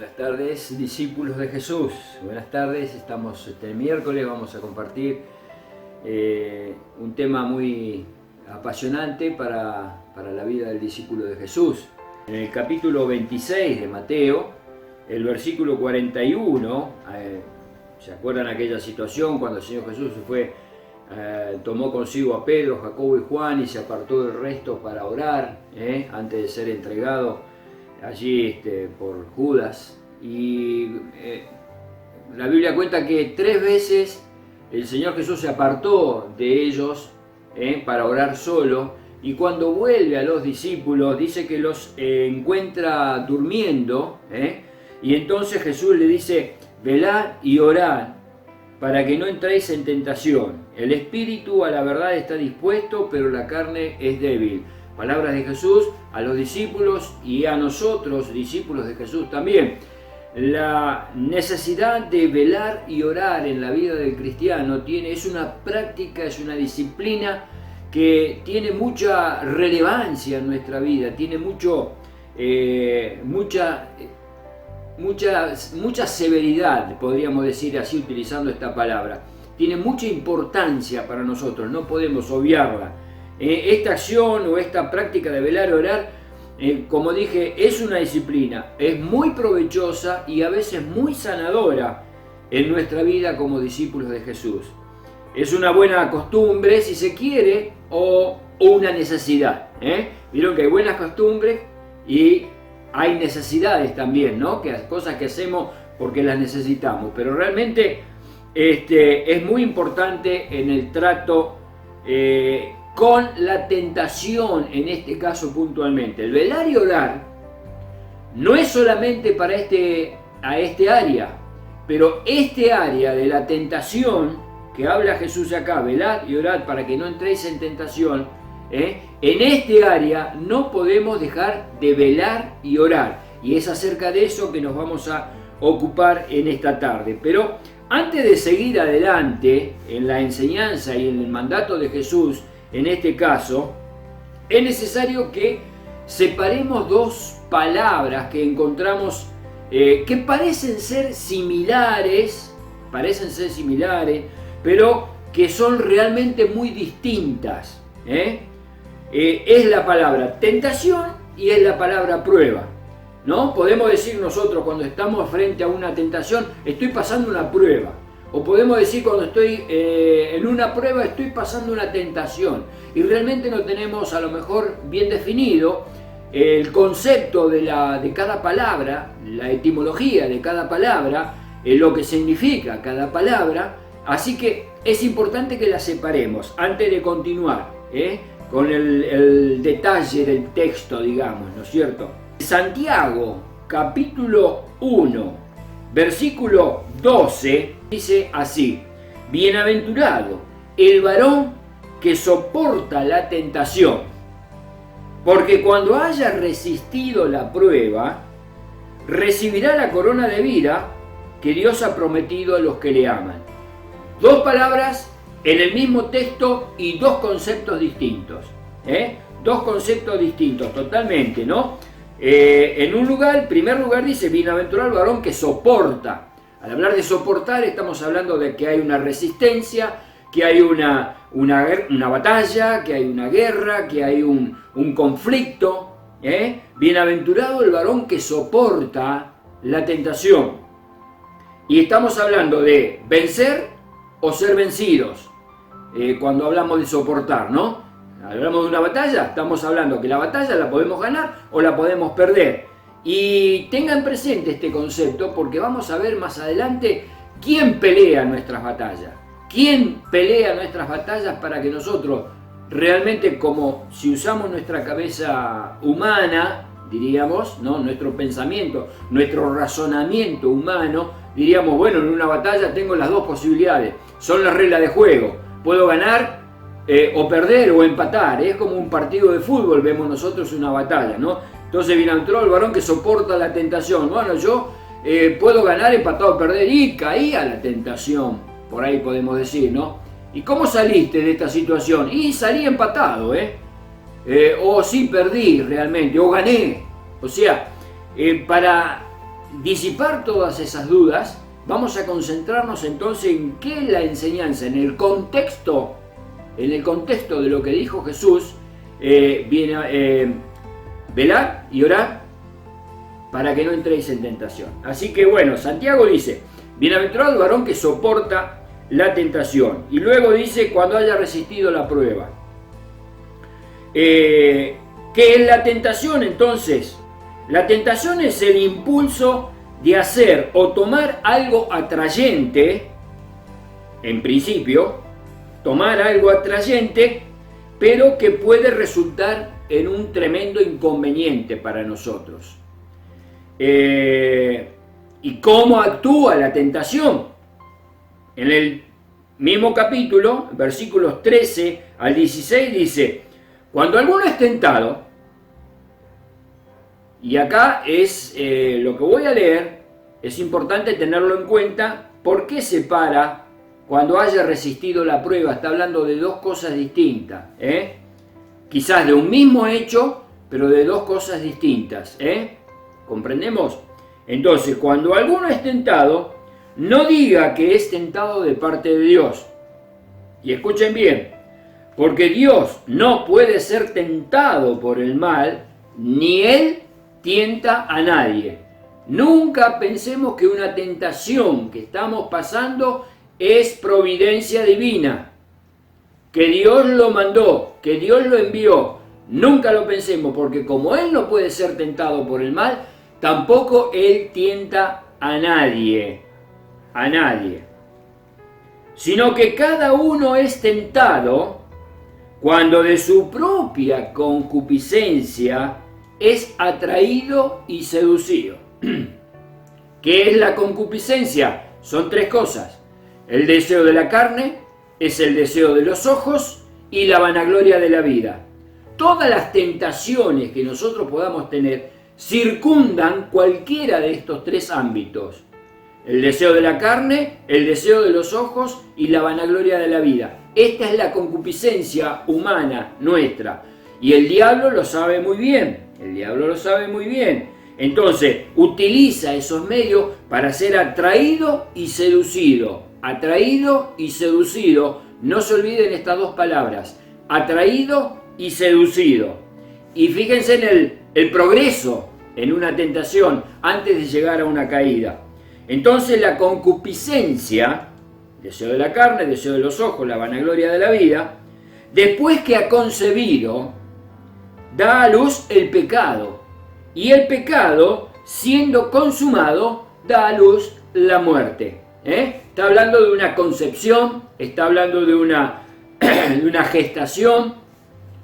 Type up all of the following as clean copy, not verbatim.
Buenas tardes, discípulos de Jesús. Buenas tardes, estamos este miércoles, vamos a compartir un tema muy apasionante para la vida del discípulo de Jesús. En el capítulo 26 de Mateo, el versículo 41, ¿se acuerdan aquella situación cuando el Señor Jesús se fue, tomó consigo a Pedro, Jacobo y Juan y se apartó del resto para orar, antes de ser entregado allí por Judas? Y la Biblia cuenta que 3 veces el Señor Jesús se apartó de ellos para orar solo, y cuando vuelve a los discípulos dice que los encuentra durmiendo, y entonces Jesús le dice: velad y orad para que no entréis en tentación. El espíritu a la verdad está dispuesto, pero la carne es débil. Palabras de Jesús a los discípulos y a nosotros, discípulos de Jesús también. La necesidad de velar y orar en la vida del cristiano es una práctica, es una disciplina que tiene mucha relevancia en nuestra vida, tiene mucha severidad, podríamos decir así utilizando esta palabra. Tiene mucha importancia para nosotros, no podemos obviarla. Esta acción o esta práctica de velar y orar, como dije, es una disciplina, es muy provechosa y a veces muy sanadora en nuestra vida como discípulos de Jesús. Es una buena costumbre, si se quiere, o una necesidad. Vieron que hay buenas costumbres y hay necesidades también, ¿no? Que cosas que hacemos porque las necesitamos, pero realmente es muy importante en el trato con la tentación, en este caso puntualmente. El velar y orar no es solamente para este área, pero este área de la tentación que habla Jesús acá, velad y orad para que no entréis en tentación, en este área no podemos dejar de velar y orar, y es acerca de eso que nos vamos a ocupar en esta tarde. Pero antes de seguir adelante en la enseñanza y en el mandato de Jesús, en este caso, es necesario que separemos 2 palabras que encontramos que parecen ser similares, pero que son realmente muy distintas. Es la palabra tentación y es la palabra prueba, ¿no? Podemos decir nosotros cuando estamos frente a una tentación: estoy pasando una prueba. O podemos decir cuando estoy en una prueba: estoy pasando una tentación. Y realmente no tenemos a lo mejor bien definido el concepto de cada palabra, la etimología de cada palabra, lo que significa cada palabra. Así que es importante que la separemos antes de continuar con el detalle del texto, digamos, ¿no es cierto? Santiago, capítulo 1, versículo 12, dice así: bienaventurado el varón que soporta la tentación, porque cuando haya resistido la prueba, recibirá la corona de vida que Dios ha prometido a los que le aman. 2 palabras en el mismo texto y 2 conceptos distintos. 2 conceptos distintos totalmente, ¿no? En primer lugar dice: bienaventurado el varón que soporta. Al hablar de soportar estamos hablando de que hay una resistencia, que hay una batalla, que hay una guerra, que hay un conflicto. Bienaventurado el varón que soporta la tentación. Y estamos hablando de vencer o ser vencidos. Cuando hablamos de soportar, ¿no? Hablamos de una batalla, estamos hablando que la batalla la podemos ganar o la podemos perder. Y tengan presente este concepto porque vamos a ver más adelante quién pelea nuestras batallas. ¿Quién pelea nuestras batallas para que nosotros realmente, como si usamos nuestra cabeza humana, diríamos, ¿no? Nuestro pensamiento, nuestro razonamiento humano, diríamos: bueno, en una batalla tengo las 2 posibilidades, son las reglas de juego, puedo ganar o perder o empatar. Es como un partido de fútbol, vemos nosotros una batalla, ¿no? Entonces bienaventurado el varón que soporta la tentación. Bueno, yo puedo ganar, empatar o perder, y caí a la tentación, por ahí podemos decir, ¿no? ¿Y cómo saliste de esta situación? Y salí empatado, o sí perdí realmente, o gané. O sea, para disipar todas esas dudas, vamos a concentrarnos entonces en qué es la enseñanza, en el contexto de lo que dijo Jesús, velad y orad para que no entréis en tentación. Así que bueno, Santiago dice, bienaventurado el varón que soporta la tentación. Y luego dice, cuando haya resistido la prueba. ¿Qué es la tentación entonces? La tentación es el impulso de hacer o tomar algo atrayente, en principio, tomar algo atrayente, pero que puede resultar en un tremendo inconveniente para nosotros. ¿Y cómo actúa la tentación? En el mismo capítulo, versículos 13 al 16, dice, cuando alguno es tentado, y acá es lo que voy a leer, es importante tenerlo en cuenta, ¿por qué separa cuando haya resistido la prueba? Está hablando de dos cosas distintas, quizás de un mismo hecho, pero de dos cosas distintas, ¿comprendemos? Entonces, cuando alguno es tentado, no diga que es tentado de parte de Dios. Y escuchen bien, porque Dios no puede ser tentado por el mal, ni Él tienta a nadie. Nunca pensemos que una tentación que estamos pasando es providencia divina, que Dios lo mandó, que Dios lo envió. Nunca lo pensemos, porque como Él no puede ser tentado por el mal, tampoco Él tienta a nadie, sino que cada uno es tentado cuando de su propia concupiscencia es atraído y seducido. ¿Qué es la concupiscencia? Son tres cosas. El deseo de la carne, es el deseo de los ojos y la vanagloria de la vida. Todas las tentaciones que nosotros podamos tener circundan cualquiera de estos tres ámbitos. El deseo de la carne, el deseo de los ojos y la vanagloria de la vida. Esta es la concupiscencia humana nuestra. Y el diablo lo sabe muy bien. Entonces, utiliza esos medios para ser atraído y seducido. Atraído y seducido. No se olviden estas dos palabras. Atraído y seducido. Y fíjense en el progreso en una tentación antes de llegar a una caída. Entonces la concupiscencia, deseo de la carne, deseo de los ojos, la vanagloria de la vida, después que ha concebido, da a luz el pecado. Y el pecado, siendo consumado, da a luz la muerte. Está hablando de una concepción, está hablando de una gestación,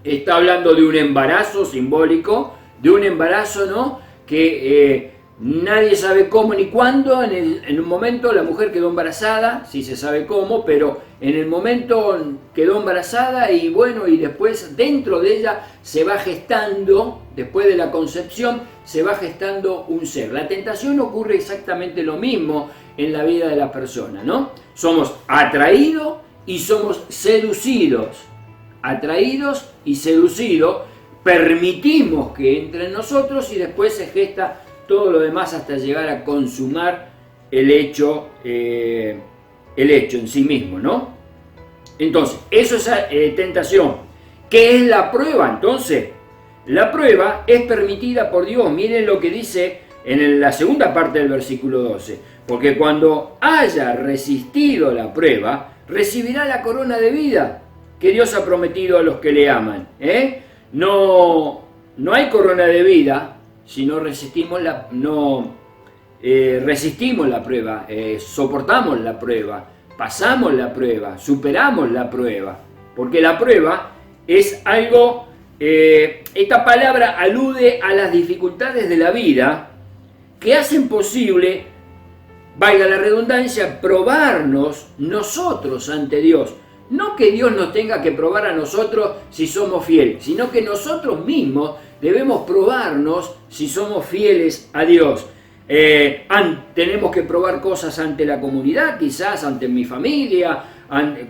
está hablando de un embarazo simbólico, de un embarazo, ¿no? Que nadie sabe cómo ni cuándo. En un momento la mujer quedó embarazada, sí se sabe cómo, pero en el momento quedó embarazada y bueno, y después dentro de ella se va gestando, después de la concepción, se va gestando un ser. La tentación ocurre exactamente lo mismo en la vida de la persona, ¿no? Somos atraídos y somos seducidos. Atraídos y seducidos, permitimos que entre en nosotros y después se gesta todo lo demás hasta llegar a consumar el hecho en sí mismo, ¿no? Entonces, eso es tentación. ¿Qué es la prueba entonces? La prueba es permitida por Dios. Miren lo que dice en la segunda parte del versículo 12. Porque cuando haya resistido la prueba, recibirá la corona de vida que Dios ha prometido a los que le aman. No hay corona de vida si no resistimos resistimos la prueba, soportamos la prueba, pasamos la prueba, superamos la prueba. Porque la prueba es algo, esta palabra alude a las dificultades de la vida que hacen posible, valga la redundancia, probarnos nosotros ante Dios. No que Dios nos tenga que probar a nosotros si somos fieles, sino que nosotros mismos debemos probarnos si somos fieles a Dios. Tenemos que probar cosas ante la comunidad, quizás ante mi familia,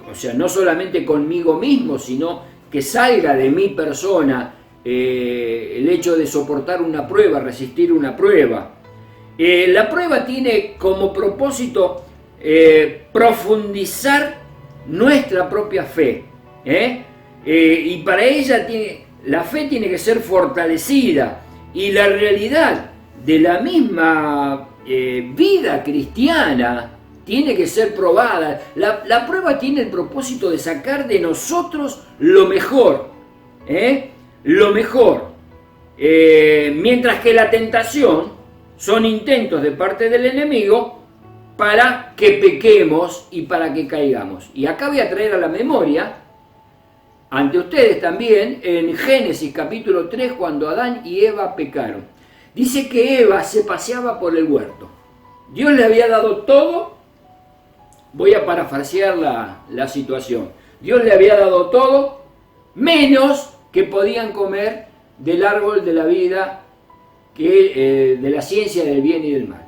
o sea, no solamente conmigo mismo, sino que salga de mi persona el hecho de soportar una prueba, resistir una prueba. La prueba tiene como propósito profundizar nuestra propia fe. Y para ella la fe tiene que ser fortalecida, y la realidad de la misma vida cristiana tiene que ser probada. La prueba tiene el propósito de sacar de nosotros lo mejor, lo mejor. Mientras que la tentación son intentos de parte del enemigo para que pequemos y para que caigamos. Y acá voy a traer a la memoria ante ustedes también en Génesis capítulo 3, cuando Adán y Eva pecaron. Dice que Eva se paseaba por el huerto. Dios le había dado todo. Voy a parafrasear la situación. Dios le había dado todo, menos que podían comer del árbol de la vida, de la ciencia del bien y del mal.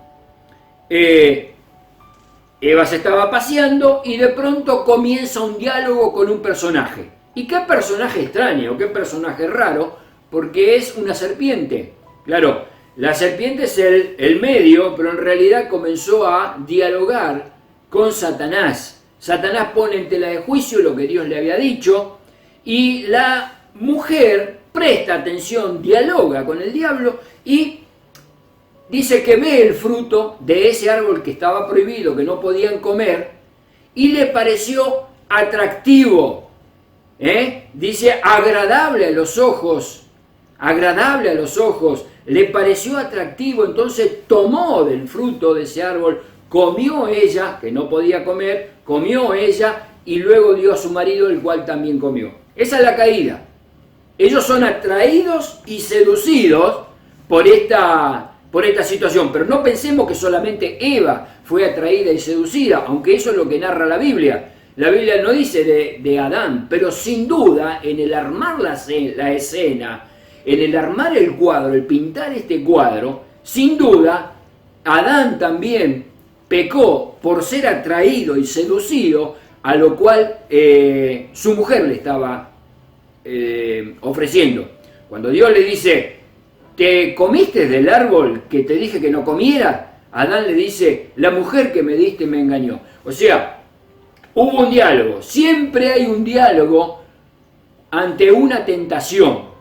Eva se estaba paseando y de pronto comienza un diálogo con un personaje. ¿Y qué personaje extraño, qué personaje raro? Porque es una serpiente. Claro, la serpiente es el medio, pero en realidad comenzó a dialogar con Satanás. Satanás pone en tela de juicio lo que Dios le había dicho, y la mujer presta atención, dialoga con el diablo y dice que ve el fruto de ese árbol que estaba prohibido, que no podían comer, y le pareció atractivo. Dice agradable a los ojos, le pareció atractivo, entonces tomó del fruto de ese árbol, comió ella, que no podía comer, comió ella y luego dio a su marido, el cual también comió. Esa es la caída. Ellos son atraídos y seducidos por esta situación, pero no pensemos que solamente Eva fue atraída y seducida, aunque eso es lo que narra la Biblia. La Biblia no dice de Adán, pero sin duda en el armar la escena, en el armar el cuadro, el pintar este cuadro, sin duda Adán también pecó por ser atraído y seducido, a lo cual su mujer le estaba ofreciendo. Cuando Dios le dice, ¿te comiste del árbol que te dije que no comieras? Adán le dice, la mujer que me diste me engañó. O sea, hubo un diálogo. Siempre hay un diálogo ante una tentación.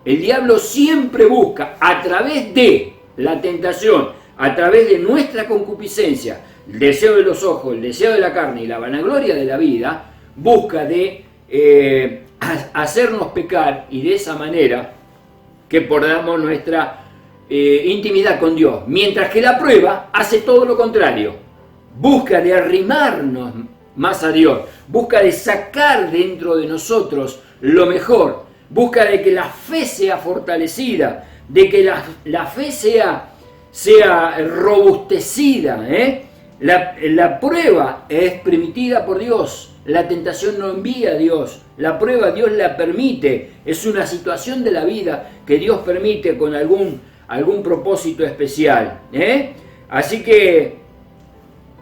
El diablo siempre busca, a través de la tentación, a través de nuestra concupiscencia, el deseo de los ojos, el deseo de la carne y la vanagloria de la vida, busca de hacernos pecar, y de esa manera que perdamos nuestra intimidad con Dios. Mientras que la prueba hace todo lo contrario. Busca de arrimarnos más a Dios, busca de sacar dentro de nosotros lo mejor, busca de que la fe sea fortalecida, de que la fe sea robustecida. La prueba es permitida por Dios, la tentación no envía a Dios, la prueba Dios la permite, es una situación de la vida que Dios permite con algún propósito especial. Así que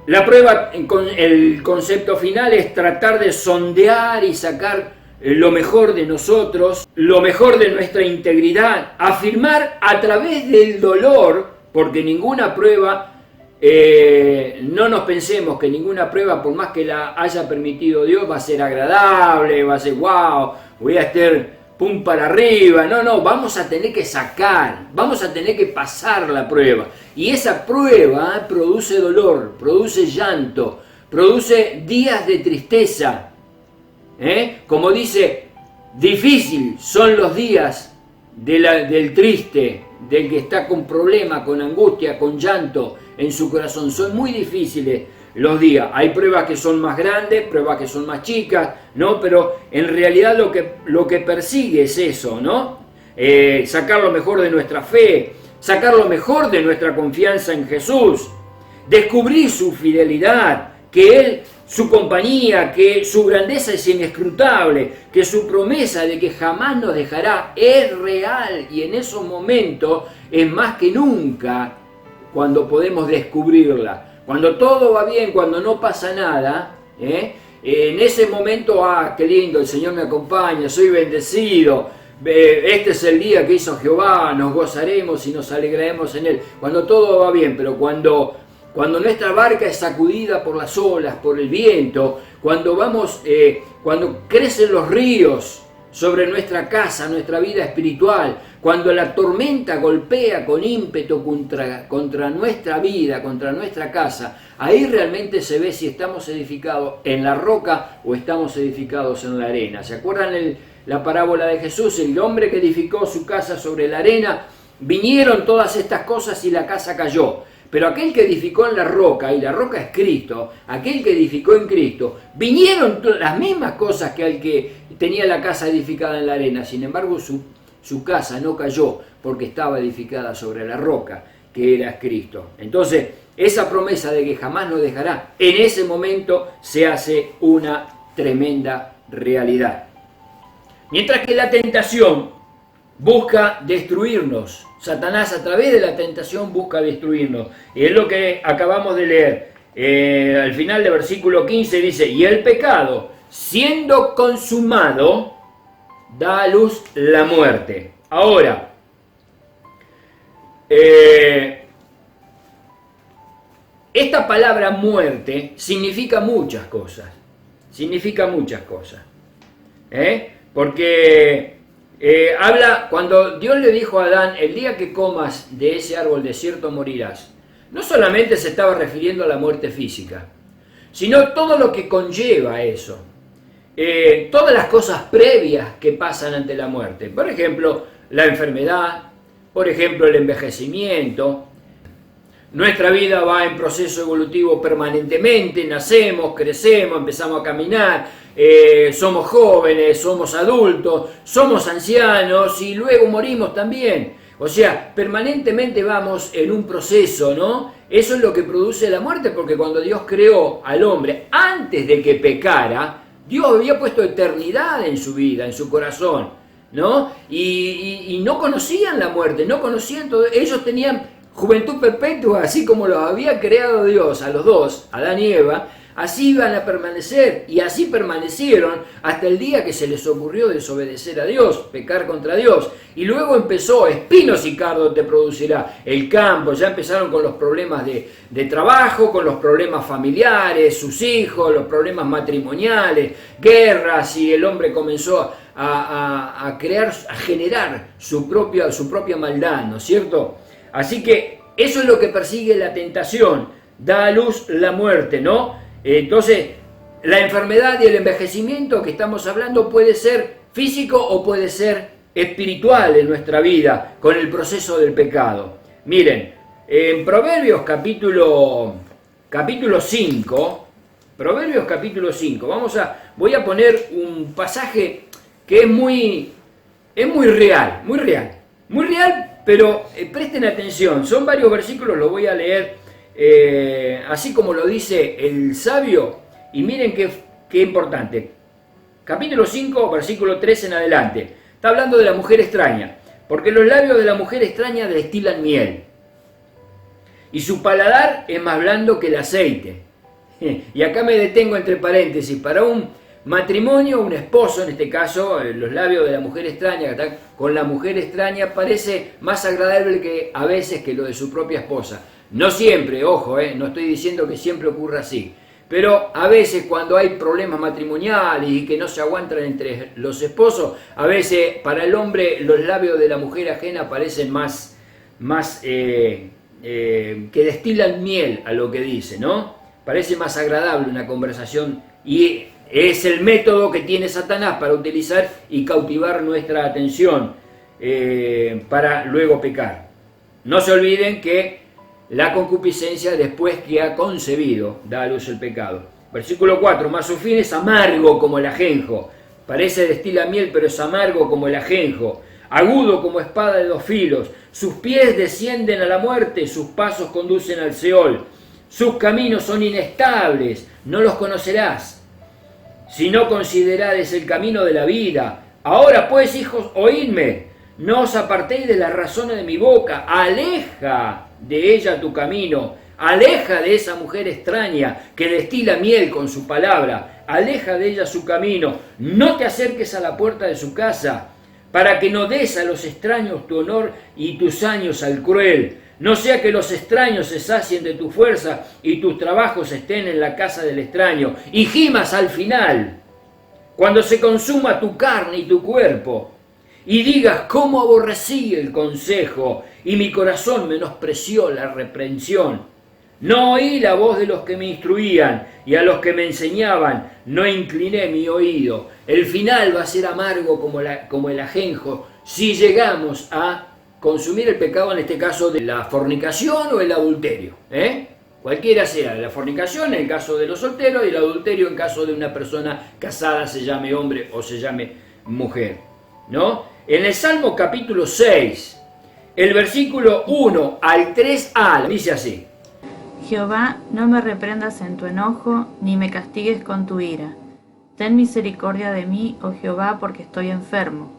la prueba, el concepto final es tratar de sondear y sacar lo mejor de nosotros, lo mejor de nuestra integridad, afirmar a través del dolor, porque ninguna prueba, no nos pensemos que ninguna prueba, por más que la haya permitido Dios, va a ser agradable, va a ser wow, voy a estar pum para arriba. No, vamos a tener que sacar, vamos a tener que pasar la prueba. Y esa prueba produce dolor, produce llanto, produce días de tristeza. Como dice, difícil son los días del triste, del que está con problema, con angustia, con llanto en su corazón. Son muy difíciles los días. Hay pruebas que son más grandes, pruebas que son más chicas, ¿no? Pero en realidad lo que persigue es eso, ¿no? Sacar lo mejor de nuestra fe, sacar lo mejor de nuestra confianza en Jesús, descubrir su fidelidad, que Él, su compañía, que su grandeza es inescrutable, que su promesa de que jamás nos dejará es real, y en esos momentos es más que nunca cuando podemos descubrirla. Cuando todo va bien, cuando no pasa nada, en ese momento, qué lindo, el Señor me acompaña, soy bendecido, este es el día que hizo Jehová, nos gozaremos y nos alegraremos en él. Cuando todo va bien, pero cuando nuestra barca es sacudida por las olas, por el viento, cuando crecen los ríos sobre nuestra casa, nuestra vida espiritual, cuando la tormenta golpea con ímpetu contra nuestra vida, contra nuestra casa, ahí realmente se ve si estamos edificados en la roca o estamos edificados en la arena. ¿Se acuerdan la parábola de Jesús? El hombre que edificó su casa sobre la arena, vinieron todas estas cosas y la casa cayó. Pero aquel que edificó en la roca, y la roca es Cristo, aquel que edificó en Cristo, vinieron las mismas cosas que al que tenía la casa edificada en la arena. Sin embargo, su casa no cayó porque estaba edificada sobre la roca, que era Cristo. Entonces, esa promesa de que jamás nos dejará, en ese momento se hace una tremenda realidad. Mientras que la tentación busca destruirnos, Satanás a través de la tentación busca destruirnos. Y es lo que acabamos de leer. Al final del versículo 15 dice, y el pecado, siendo consumado, da a luz la muerte. Ahora, esta palabra muerte significa muchas cosas. Porque habla, cuando Dios le dijo a Adán, el día que comas de ese árbol de cierto morirás, no solamente se estaba refiriendo a la muerte física, sino todo lo que conlleva eso, todas las cosas previas que pasan ante la muerte. Por ejemplo, la enfermedad, por ejemplo, el envejecimiento. Nuestra vida va en proceso evolutivo permanentemente, nacemos, crecemos, empezamos a caminar, somos jóvenes, somos adultos, somos ancianos y luego morimos también. O sea, permanentemente vamos en un proceso, ¿no? Eso es lo que produce la muerte, porque cuando Dios creó al hombre, antes de que pecara, Dios había puesto eternidad en su vida, en su corazón, ¿no? Y no conocían la muerte, no conocían todo. Ellos tenían juventud perpetua, así como los había creado Dios a los dos, Adán y Eva, así iban a permanecer, y así permanecieron hasta el día que se les ocurrió desobedecer a Dios, pecar contra Dios. Y luego empezó, espinos y cardo te producirá el campo. Ya empezaron con los problemas de trabajo, con los problemas familiares, sus hijos, los problemas matrimoniales, guerras, y el hombre comenzó a generar su propia maldad, ¿no es cierto? Así que eso es lo que persigue la tentación, da a luz la muerte, ¿no? Entonces, la enfermedad y el envejecimiento que estamos hablando puede ser físico o puede ser espiritual en nuestra vida con el proceso del pecado. Miren, en Proverbios capítulo 5, voy a poner un pasaje que es muy real, pero presten atención, son varios versículos, los voy a leer así como lo dice el sabio, y miren qué importante. Capítulo 5, versículo 3 en adelante, está hablando de la mujer extraña, porque los labios de la mujer extraña destilan miel, y su paladar es más blando que el aceite. Y acá me detengo entre paréntesis, para un matrimonio, un esposo, en este caso, los labios de la mujer extraña, con la mujer extraña, parece más agradable que a veces que lo de su propia esposa. No siempre, ojo, no estoy diciendo que siempre ocurra así, pero a veces cuando hay problemas matrimoniales y que no se aguantan entre los esposos, a veces para el hombre los labios de la mujer ajena parecen más que destilan miel a lo que dice, ¿no? Parece más agradable una conversación, y es el método que tiene Satanás para utilizar y cautivar nuestra atención para luego pecar. No se olviden que la concupiscencia, después que ha concebido, da a luz el pecado. Versículo 4, mas su fin es amargo como el ajenjo. Parece destila miel, pero es amargo como el ajenjo. Agudo como espada de dos filos. Sus pies descienden a la muerte, sus pasos conducen al Seol. Sus caminos son inestables, no los conocerás. Si no considerades el camino de la vida. Ahora pues, hijos, oídme. No os apartéis de las razones de mi boca. Aleja de ella tu camino. Aleja de esa mujer extraña que destila miel con su palabra. Aleja de ella su camino. No te acerques a la puerta de su casa, para que no des a los extraños tu honor y tus años al cruel. No sea que los extraños se sacien de tu fuerza y tus trabajos estén en la casa del extraño, y gimas al final, cuando se consuma tu carne y tu cuerpo, y digas cómo aborrecí el consejo, y mi corazón menospreció la reprensión. No oí la voz de los que me instruían, y a los que me enseñaban no incliné mi oído. El final va a ser amargo como el ajenjo, si llegamos a consumir el pecado, en este caso de la fornicación o el adulterio. Cualquiera sea, la fornicación en el caso de los solteros y el adulterio en caso de una persona casada, se llame hombre o se llame mujer, ¿no? En el Salmo capítulo 6, el versículo 1 al 3a, dice así: Jehová, no me reprendas en tu enojo, ni me castigues con tu ira. Ten misericordia de mí, oh Jehová, porque estoy enfermo.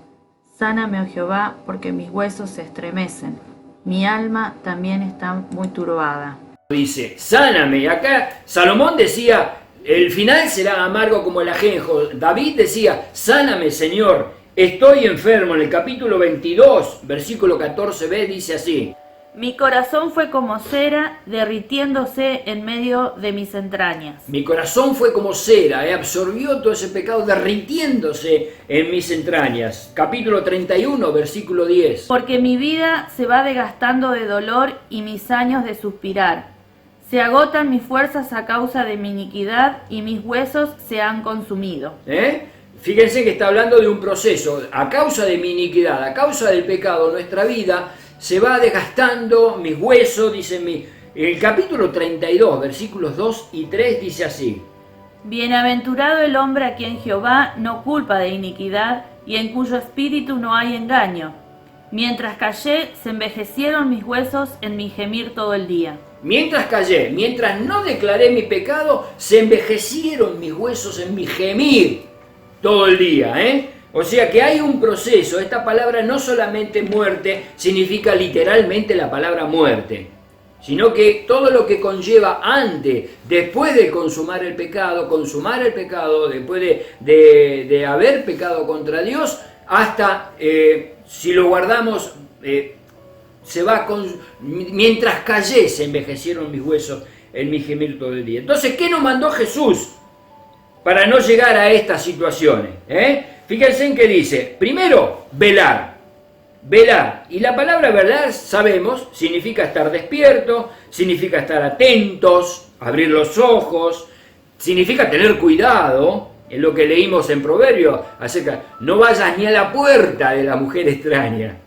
Sáname, oh Jehová, porque mis huesos se estremecen. Mi alma también está muy turbada. Dice, sáname. Acá Salomón decía, el final será amargo como el ajenjo. David decía, sáname, Señor, estoy enfermo. En el capítulo 22, versículo 14b, dice así: Mi corazón fue como cera, derritiéndose en medio de mis entrañas. Mi corazón fue como cera, absorbió todo ese pecado derritiéndose en mis entrañas. Capítulo 31, versículo 10. Porque mi vida se va desgastando de dolor y mis años de suspirar. Se agotan mis fuerzas a causa de mi iniquidad y mis huesos se han consumido. Fíjense que está hablando de un proceso. A causa de mi iniquidad, a causa del pecado, nuestra vida se va desgastando, mis huesos, dice el capítulo 32, versículos 2 y 3, dice así: Bienaventurado el hombre a quien Jehová no culpa de iniquidad y en cuyo espíritu no hay engaño. Mientras callé, se envejecieron mis huesos en mi gemir todo el día. Mientras callé, mientras no declaré mi pecado, se envejecieron mis huesos en mi gemir todo el día, O sea que hay un proceso. Esta palabra no solamente muerte significa literalmente la palabra muerte, sino que todo lo que conlleva antes, después de consumar el pecado, después de haber pecado contra Dios, hasta, si lo guardamos, mientras callé se envejecieron mis huesos en mi gemir todo el día. Entonces, ¿qué nos mandó Jesús para no llegar a estas situaciones? Fíjense en que dice, primero, velar. Velar. Y la palabra velar, sabemos, significa estar despierto, significa estar atentos, abrir los ojos, significa tener cuidado, en lo que leímos en Proverbios, acerca, no vayas ni a la puerta de la mujer extraña.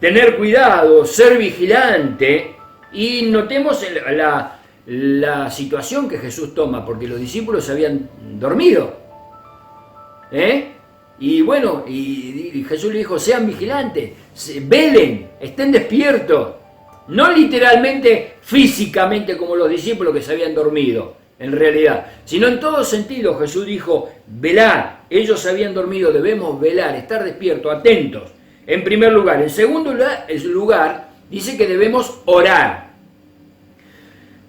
Tener cuidado, ser vigilante, y notemos la situación que Jesús toma, porque los discípulos habían dormido. Y bueno, y Jesús le dijo, sean vigilantes, velen, estén despiertos. No literalmente, físicamente como los discípulos que se habían dormido, en realidad, sino en todo sentido. Jesús dijo, velad, ellos habían dormido, debemos velar, estar despiertos, atentos, en primer lugar. En segundo lugar, dice que debemos orar.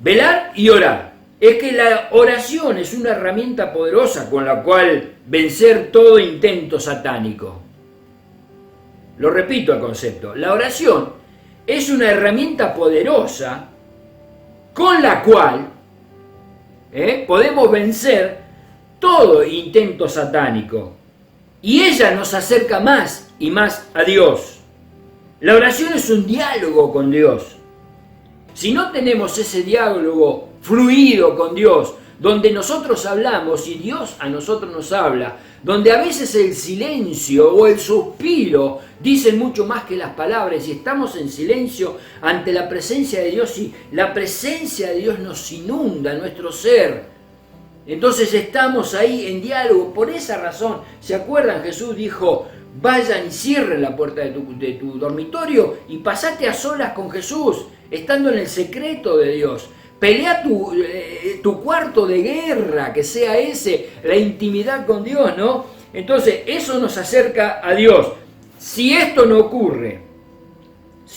Velar y orar. Es que la oración es una herramienta poderosa con la cual vencer todo intento satánico. Lo repito el concepto. La oración es una herramienta poderosa con la cual podemos vencer todo intento satánico. Y ella nos acerca más y más a Dios. La oración es un diálogo con Dios. Si no tenemos ese diálogo fluido con Dios, donde nosotros hablamos y Dios a nosotros nos habla, donde a veces el silencio o el suspiro dicen mucho más que las palabras, y estamos en silencio ante la presencia de Dios, y la presencia de Dios nos inunda nuestro ser, entonces estamos ahí en diálogo. Por esa razón, ¿se acuerdan? Jesús dijo, vayan y cierren la puerta de tu dormitorio y pasate a solas con Jesús, estando en el secreto de Dios. Pelea tu cuarto de guerra, que sea ese, la intimidad con Dios, ¿no? Entonces, eso nos acerca a Dios. Si esto no ocurre,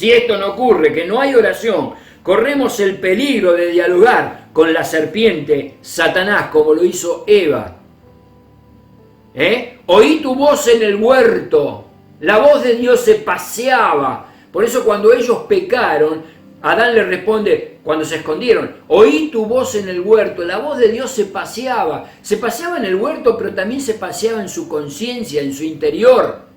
que no hay oración, corremos el peligro de dialogar con la serpiente, Satanás, como lo hizo Eva. Oí tu voz en el huerto, La voz de Dios se paseaba. Por eso cuando ellos pecaron, Adán le responde, cuando se escondieron, oí tu voz en el huerto. La voz de Dios se paseaba en el huerto, pero también se paseaba en su conciencia, en su interior.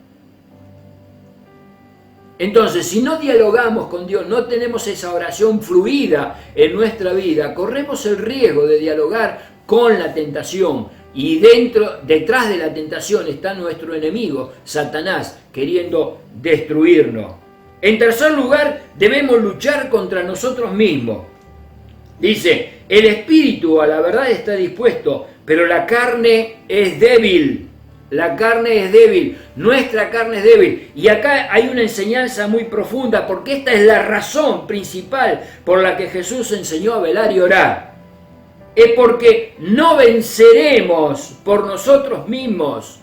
Entonces, si no dialogamos con Dios, no tenemos esa oración fluida en nuestra vida, corremos el riesgo de dialogar con la tentación. Y detrás de la tentación está nuestro enemigo, Satanás, queriendo destruirnos. En tercer lugar, debemos luchar contra nosotros mismos. Dice, el espíritu a la verdad está dispuesto, pero la carne es débil. La carne es débil, nuestra carne es débil. Y acá hay una enseñanza muy profunda, porque esta es la razón principal por la que Jesús enseñó a velar y orar. Es porque no venceremos por nosotros mismos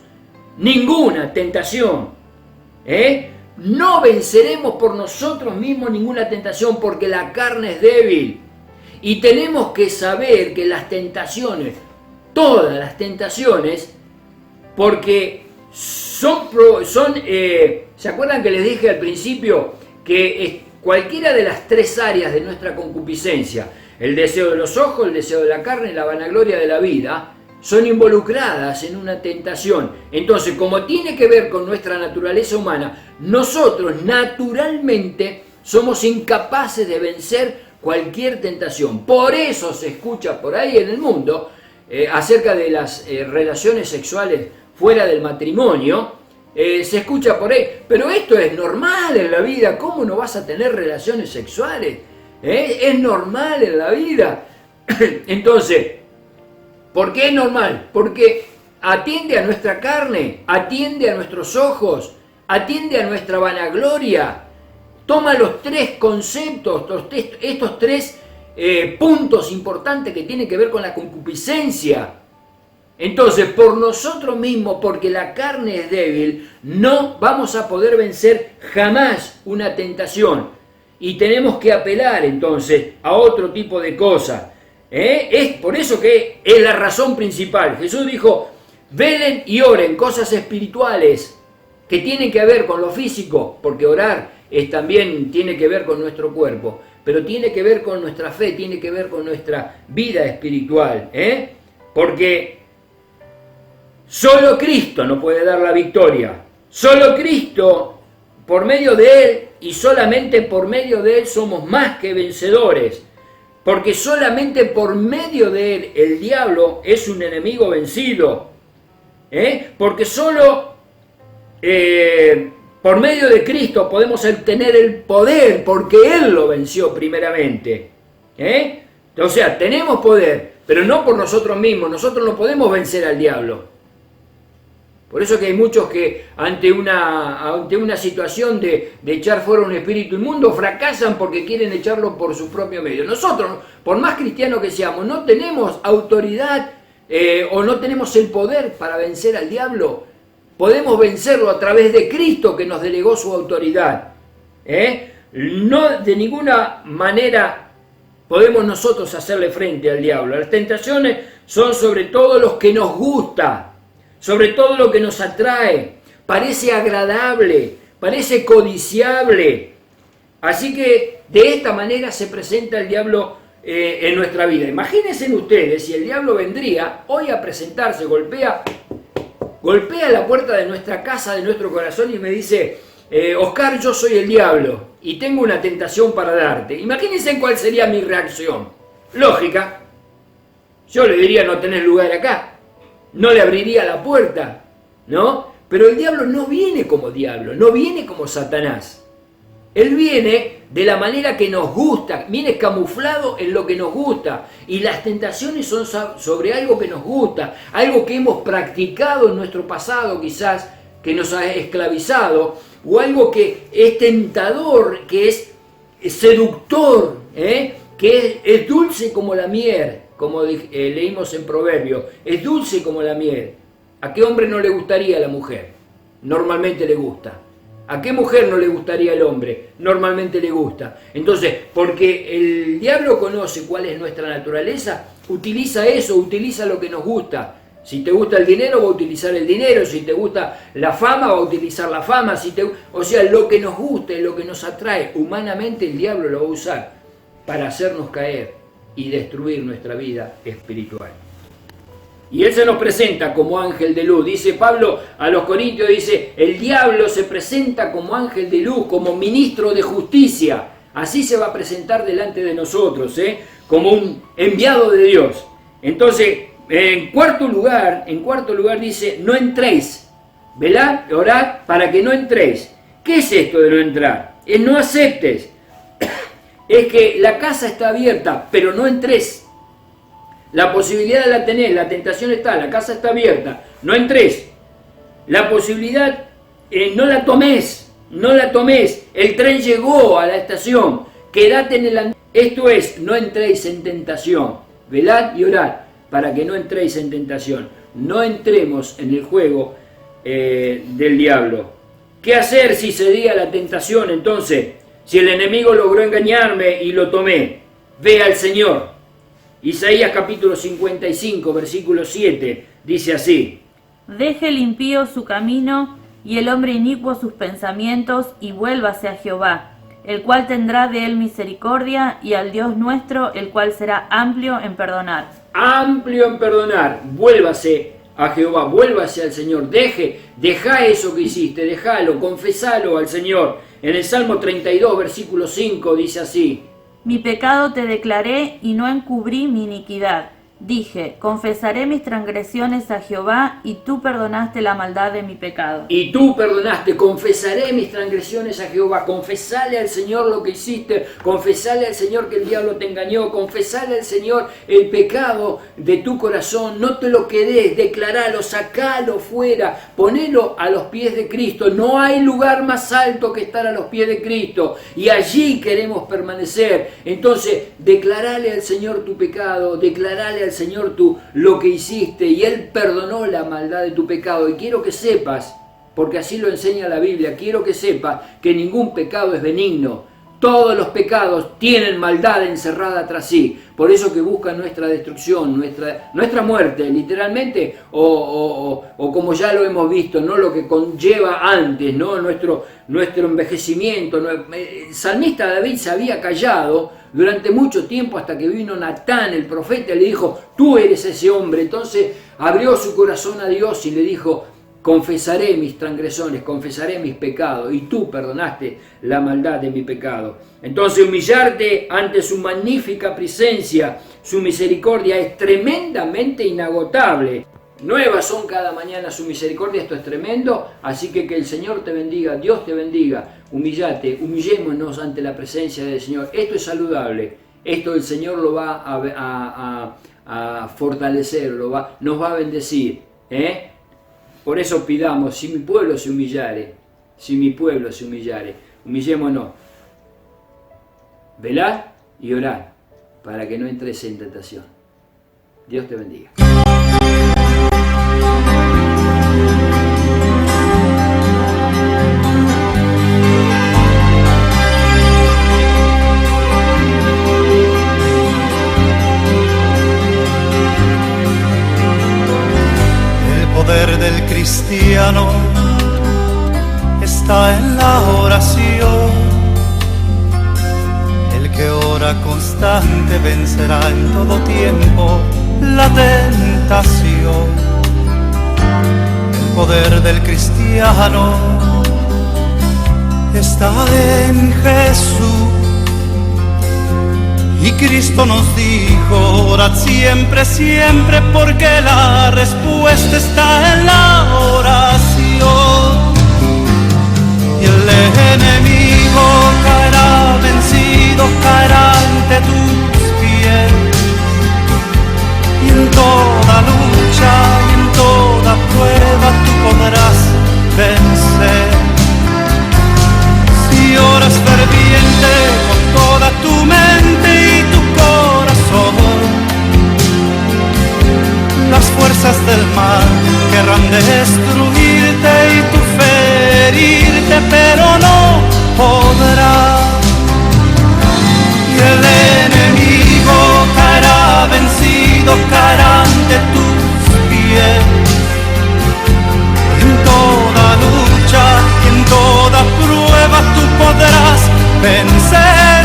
ninguna tentación. No venceremos por nosotros mismos ninguna tentación, porque la carne es débil. Y tenemos que saber que las tentaciones, todas las tentaciones, porque ¿se acuerdan que les dije al principio que cualquiera de las tres áreas de nuestra concupiscencia, el deseo de los ojos, el deseo de la carne y la vanagloria de la vida, son involucradas en una tentación? Entonces, como tiene que ver con nuestra naturaleza humana, nosotros naturalmente somos incapaces de vencer cualquier tentación. Por eso se escucha por ahí en el mundo acerca de las relaciones sexuales fuera del matrimonio, se escucha por ahí, pero esto es normal en la vida, ¿cómo no vas a tener relaciones sexuales? Es normal en la vida. Entonces, ¿por qué es normal? Porque atiende a nuestra carne, atiende a nuestros ojos, atiende a nuestra vanagloria. Toma los tres conceptos, estos tres puntos importantes que tienen que ver con la concupiscencia. Entonces, por nosotros mismos, porque la carne es débil, no vamos a poder vencer jamás una tentación. Y tenemos que apelar entonces a otro tipo de cosas. Es por eso que es la razón principal. Jesús dijo, velen y oren, cosas espirituales que tienen que ver con lo físico, porque orar también tiene que ver con nuestro cuerpo, pero tiene que ver con nuestra fe, tiene que ver con nuestra vida espiritual. Porque solo Cristo nos puede dar la victoria. Solo Cristo, por medio de Él y solamente por medio de Él somos más que vencedores. Porque solamente por medio de Él el diablo es un enemigo vencido. Porque solo por medio de Cristo podemos obtener el poder, porque Él lo venció primeramente. O sea, tenemos poder, pero no por nosotros mismos. Nosotros no podemos vencer al diablo. Por eso que hay muchos que ante una situación de echar fuera un espíritu inmundo fracasan porque quieren echarlo por su propio medio. Nosotros, por más cristianos que seamos, no tenemos autoridad o no tenemos el poder para vencer al diablo. Podemos vencerlo a través de Cristo, que nos delegó su autoridad. No de ninguna manera podemos nosotros hacerle frente al diablo. Las tentaciones son sobre todo los que nos gusta, sobre todo lo que nos atrae, parece agradable, parece codiciable. Así que de esta manera se presenta el diablo en nuestra vida. Imagínense ustedes si el diablo vendría hoy a presentarse, golpea la puerta de nuestra casa, de nuestro corazón y me dice, Oscar, yo soy el diablo y tengo una tentación para darte. Imagínense cuál sería mi reacción. Lógica. Yo le diría, no tenés lugar acá. No le abriría la puerta, ¿no? Pero el diablo no viene como diablo, no viene como Satanás. Él viene de la manera que nos gusta, viene camuflado en lo que nos gusta. Y las tentaciones son sobre algo que nos gusta, algo que hemos practicado en nuestro pasado quizás, que nos ha esclavizado, o algo que es tentador, que es seductor, que es dulce como la miel. Como leímos en Proverbios, es dulce como la miel. ¿A qué hombre no le gustaría a la mujer? Normalmente le gusta. ¿A qué mujer no le gustaría el hombre? Normalmente le gusta. Entonces, porque el diablo conoce cuál es nuestra naturaleza, utiliza eso, utiliza lo que nos gusta. Si te gusta el dinero, va a utilizar el dinero. Si te gusta la fama, va a utilizar la fama. O sea, lo que nos gusta y lo que nos atrae humanamente, el diablo lo va a usar para hacernos caer y destruir nuestra vida espiritual. Y él se nos presenta como ángel de luz. Dice Pablo a los Corintios, dice, el diablo se presenta como ángel de luz, como ministro de justicia. Así se va a presentar delante de nosotros, como un enviado de Dios. Entonces, en cuarto lugar dice, no entréis. Velad, orad para que no entréis. ¿Qué es esto de no entrar? Es no aceptes. Es que la casa está abierta, pero no entres. La posibilidad la tenés, la tentación está, la casa está abierta, no entres. La posibilidad, no la tomes, el tren llegó a la estación, quédate en el andén. Esto es, no entréis en tentación, velad y orad para que no entréis en tentación, no entremos en el juego del diablo. ¿Qué hacer si se diera la tentación entonces? Si el enemigo logró engañarme y lo tomé, ve al Señor. Isaías capítulo 55, versículo 7, dice así. Deje el impío su camino y el hombre inicuo sus pensamientos y vuélvase a Jehová, el cual tendrá de él misericordia, y al Dios nuestro, el cual será amplio en perdonar. Amplio en perdonar, vuélvase a Jehová, vuélvase al Señor, deja eso que hiciste, déjalo, confesalo al Señor. En el Salmo 32, versículo 5 dice así. Mi pecado te declaré y no encubrí mi iniquidad. Dije, confesaré mis transgresiones a Jehová, y tú perdonaste la maldad de mi pecado. Y tú perdonaste, confesaré mis transgresiones a Jehová. Confesale al Señor lo que hiciste, confesale al Señor que el diablo te engañó, confesale al Señor el pecado de tu corazón. No te lo quedes, declaralo, sacalo fuera, ponelo a los pies de Cristo. No hay lugar más alto que estar a los pies de Cristo, y allí queremos permanecer. Entonces, declarale al Señor tu pecado, declarale al Señor tú lo que hiciste, y Él perdonó la maldad de tu pecado. Y quiero que sepas, porque así lo enseña la Biblia, quiero que sepas que ningún pecado es benigno. Todos los pecados tienen maldad encerrada tras sí. Por eso que buscan nuestra destrucción, nuestra muerte, literalmente, o como ya lo hemos visto, no lo que conlleva antes, ¿no? nuestro envejecimiento. El salmista David se había callado durante mucho tiempo hasta que vino Natán, el profeta, y le dijo, tú eres ese hombre. Entonces abrió su corazón a Dios y le dijo, confesaré mis transgresiones, confesaré mis pecados, y tú perdonaste la maldad de mi pecado. Entonces humillarte ante su magnífica presencia, su misericordia es tremendamente inagotable. Nuevas son cada mañana su misericordia, esto es tremendo, así que el Señor te bendiga, Dios te bendiga. Humillate, humillémonos ante la presencia del Señor. Esto es saludable, esto el Señor lo va a fortalecer, nos va a bendecir. Por eso pidamos, si mi pueblo se humillare, humillémonos. Velad y orad para que no entres en tentación. Dios te bendiga. El poder del cristiano está en la oración. El que ora constante vencerá en todo tiempo la tentación. El poder del cristiano está en Jesús. Y Cristo nos dijo, orad siempre, siempre, porque la respuesta está en la oración. Y el enemigo caerá vencido, caerá ante tus pies. Y en toda lucha y en toda prueba tú podrás vencer. Si oras ferviente con toda tu mente y tu corazón, las fuerzas del mal querrán destruirte y tu fe herirte, pero no podrá. Y el enemigo caerá vencido, caerá ante tus pies. vencer.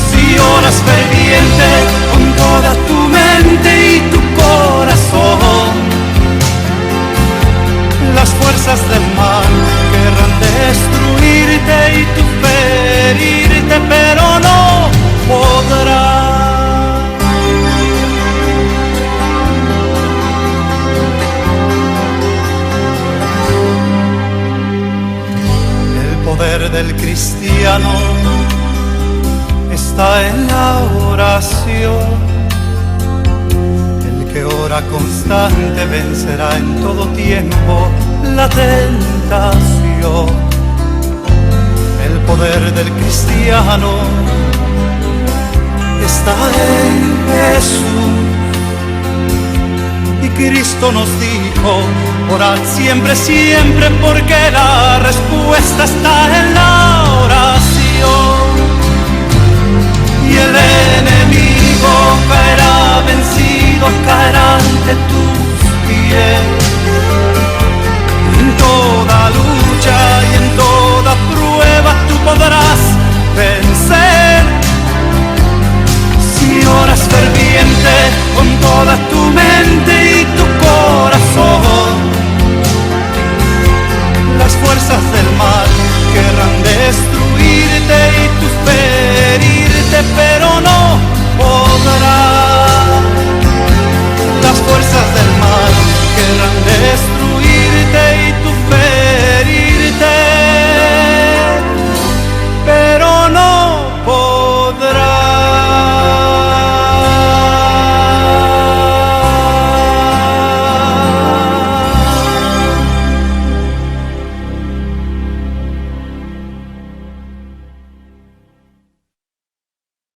Si oras ferviente con toda tu mente y tu corazón, las fuerzas del mal querrán destruirte y tú ferirte, pero no podrás. El poder del cristiano está en la oración. El que ora constante vencerá en todo tiempo la tentación. El poder del cristiano está en Jesús. Y Cristo nos dijo, orad siempre, siempre, porque la respuesta está en